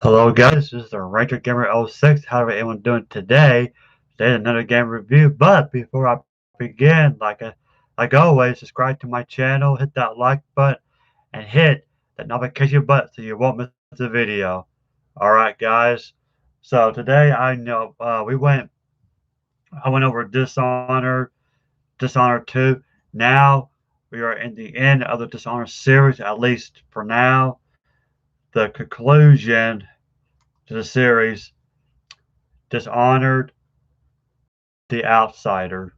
Hello guys, this is the Ranger Gamer 06. How are everyone doing today? Today's another game review, but before I begin, like always, subscribe to my channel, hit that like button, and hit that notification button so you won't miss a video. Alright guys, so today I went over Dishonored 2. Now we are in the end of the Dishonored series, at least for now. The conclusion to the series, Dishonored the Outsider.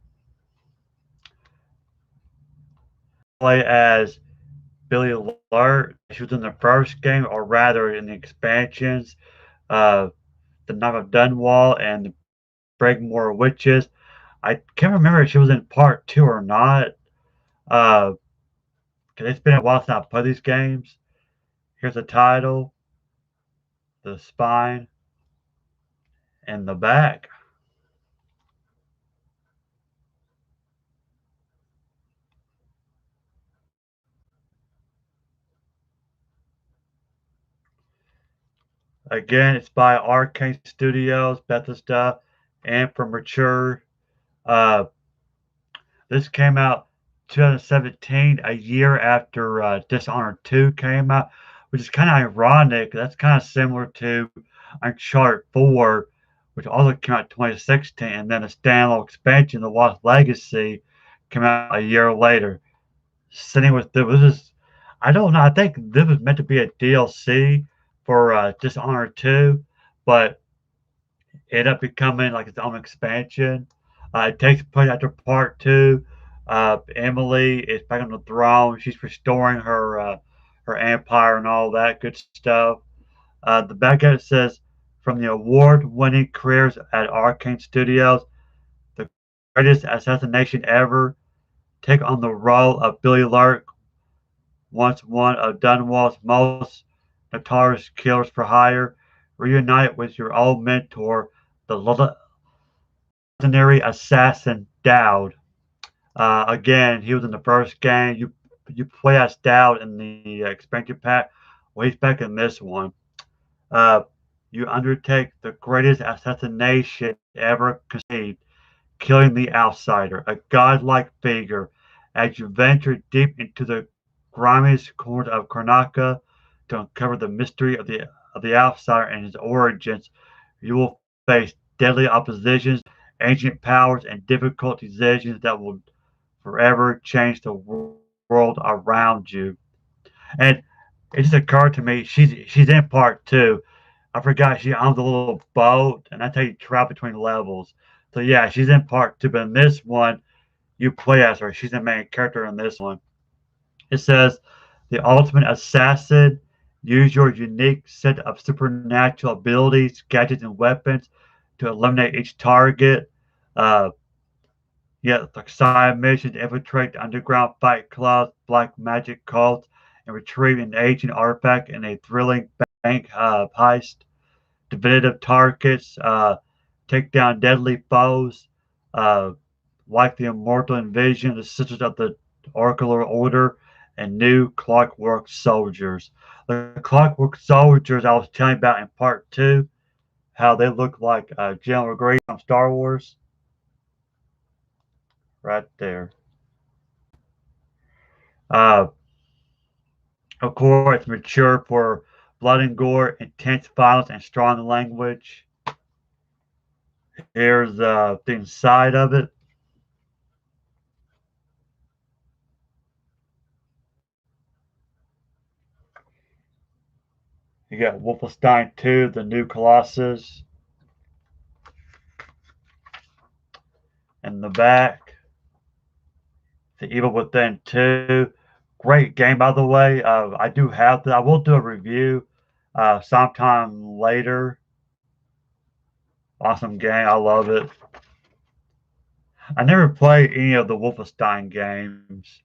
Play as Billy Alert. She was in the first game, or rather in the expansions, uh, the Knife of Dunwall and the Bregmore Witches. I can't remember if she was in part two or not. Cause it's been a while since I played these games. Here's the title, the spine, and the back. Again, it's by Arcane Studios, Bethesda, and for mature. Uh, This came out 2017, a year after Dishonored 2 came out, which is kind of ironic. That's kind of similar to Uncharted 4, which also came out in 2016, and then a standalone expansion, The Lost Legacy, came out a year later. Sitting with this is, I don't know. I think this was meant to be a DLC for Dishonored 2, but it ended up becoming like its own expansion. It takes place after part two. Emily is back on the throne. She's restoring her empire and all that good stuff. The back end says from the award-winning careers at Arcane Studios, the greatest assassination ever. Take on the role of Billy Lark, once one of Dunwall's most notorious killers for hire. Reunite with your old mentor, the legendary assassin Dowd. Again, he was in the first game. You play as Dowd in the expansion pack. Well, he's back in this one. Uh, you undertake the greatest assassination ever conceived, killing the outsider, a godlike figure. As you venture deep into the grimiest corners of Karnaka to uncover the mystery of the outsider and his origins, you will face deadly oppositions, ancient powers, and difficult decisions that will forever change the world around you. And it just occurred to me, she's in part two. I forgot she owns a little boat, and that's how you travel between levels. So yeah, she's in part two, but in this one, you play as her. She's the main character in this one. It says, the ultimate assassin. Use your unique set of supernatural abilities, gadgets, and weapons to eliminate each target. Uh, Yet the side mission to infiltrate the underground fight clubs, black magic cults, and retrieve an ancient artifact in a thrilling bank heist. Definitive targets, take down deadly foes, uh, like the Immortal Invasion, the Sisters of the Oracular Order, and new Clockwork Soldiers. The Clockwork Soldiers I was telling you about in part two, how they look like General Grievous from Star Wars, right there. Uh, Of course, mature for blood and gore, intense violence, and strong language. Here's the inside of it. You got Wolfenstein 2, the new Colossus, in the back. The Evil Within 2. Great game, by the way. I do have that. I will do a review sometime later. Awesome game. I love it. I never played any of the Wolfenstein games,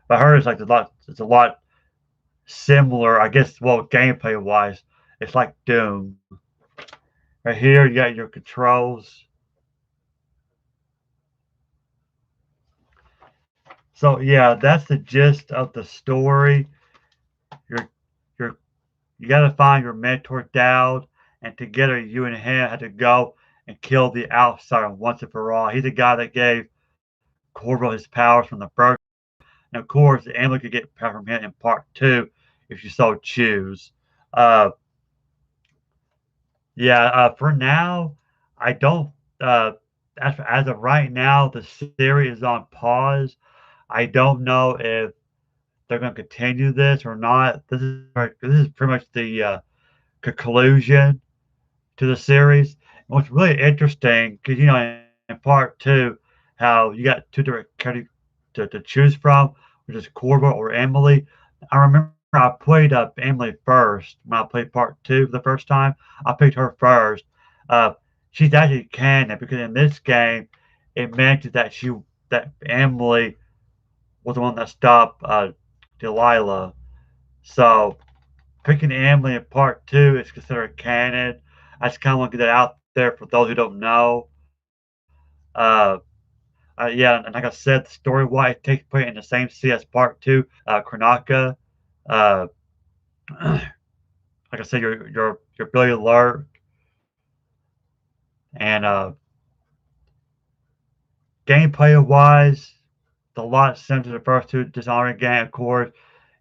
but I heard it's a lot similar, I guess, well, gameplay wise, it's like Doom. Right here, you got your controls. So yeah, that's the gist of the story. You're you're You got to find your mentor, Dowd, and together you and him had to go and kill the outsider once and for all. He's the guy that gave Corvo his powers from the first. And of course, Emily could get power from him in part two if you so choose. Uh, yeah, for now, I don't. Uh, as of right now, the series is on pause. I don't know if they're going to continue this or not. This is pretty much the conclusion to the series. And what's really interesting, because in part two, how you got two different characters to choose from, which is Corvo or Emily. I remember I played Emily first when I played part two the first time. I picked her first. Uh, she's actually canon because in this game, it mentions that Emily was the one that stopped Delilah. So picking Emily in part two is considered canon. I just kind of want to get that out there for those who don't know. Uh, yeah, and like I said, story wise, it takes place in the same city as part two, Kronaka. Uh, like I said, your Billy Alert, and gameplay wise, the lot similar to the first two Dishonored game. Of course,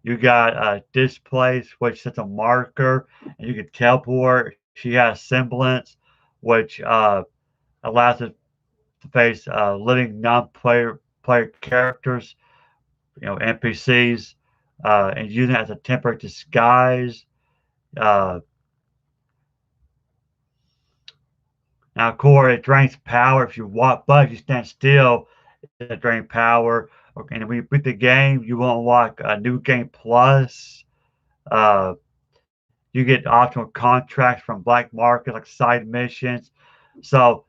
you got displays, which sets a marker, and you can teleport. She has semblance, which allows us to face living non-player player characters, NPCs, and using it as a temporary disguise. Uh, Now, of course, it drains power if you walk, but if you stand still, it drains power. Okay, and when you beat the game, you will unlock a new game plus. Uh, you get optional contracts from black market, like side missions. So,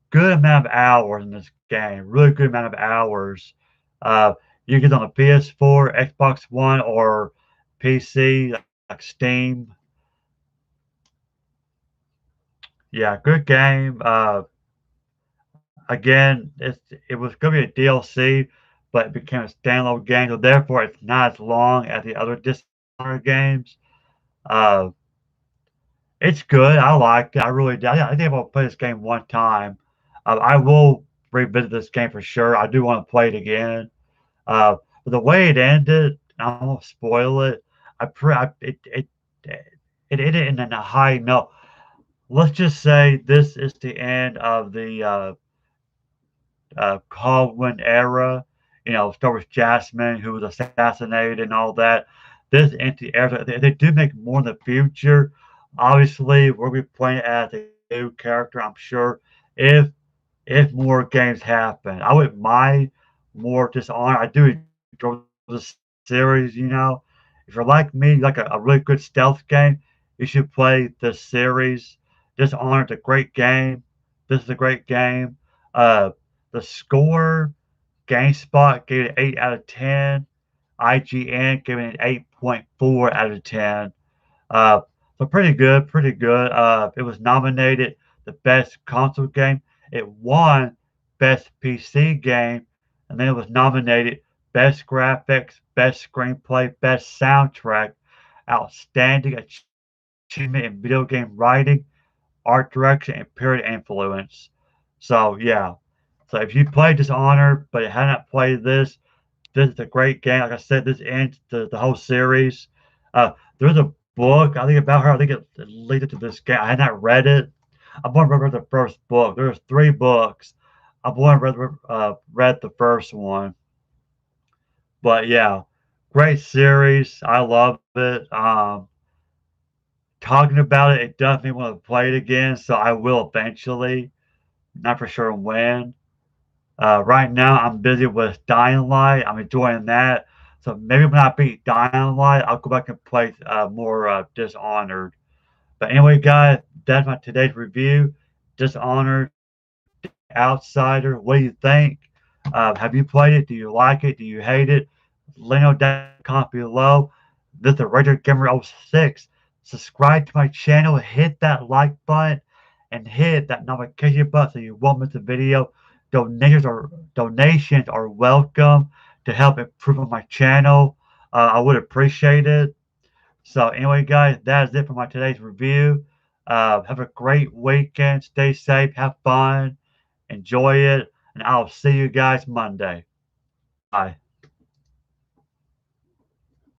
good amount of hours in this game. Really good amount of hours. Uh, you get it on a PS4, Xbox One, or PC, like Steam. Yeah, good game. Again, it was going to be a DLC, but it became a standalone game, so therefore it's not as long as the other Dishonored games. Uh, it's good. I liked it. I really did. I think I'll play this game one time. I will revisit this game for sure. I do want to play it again. But the way it ended, I won't spoil it. It ended in a high note. Let's just say this is the end of the Caldwell era, Star Wars Jasmine, who was assassinated and all that. This empty era, they do make more in the future. Obviously, we'll be playing as a new character, I'm sure, if if more games happen. I wouldn't mind more Dishonored. I do enjoy the series. If you're like me, you like a really good stealth game, you should play this series. Dishonored's a great game. This is a great game. Uh, the score, GameSpot gave it 8 out of 10. IGN gave it an 8.4 out of 10. Uh, so pretty good, pretty good. It was nominated the best console game. It won best PC game, and then it was nominated best graphics, best screenplay, best soundtrack, outstanding achievement in video game writing, art direction, and period influence. So yeah. So if you played Dishonored but you hadn't played this is a great game. Like I said, this ends the whole series. There's a book I think about her. I think it leads to this game. I had not read it. I've only read the first book. There's three books. I've only read the first one. But yeah, great series. I love it. Talking about it, it does me want to play it again. So I will eventually. Not for sure when. Right now, I'm busy with Dying Light. I'm enjoying that. So maybe when I beat Dying Light, I'll go back and play more Dishonored. But anyway, guys, that's my today's review. Dishonored, Outsider. What do you think? Have you played it? Do you like it? Do you hate it? Let me know down in the comments below. This is the Raider Gamer 06. Subscribe to my channel, hit that like button, and hit that notification button so you won't miss a video. Donations are welcome to help improve on my channel. I would appreciate it. So anyway, guys, that is it for my today's review. Have a great weekend. Stay safe. Have fun. Enjoy it. And I'll see you guys Monday. Bye.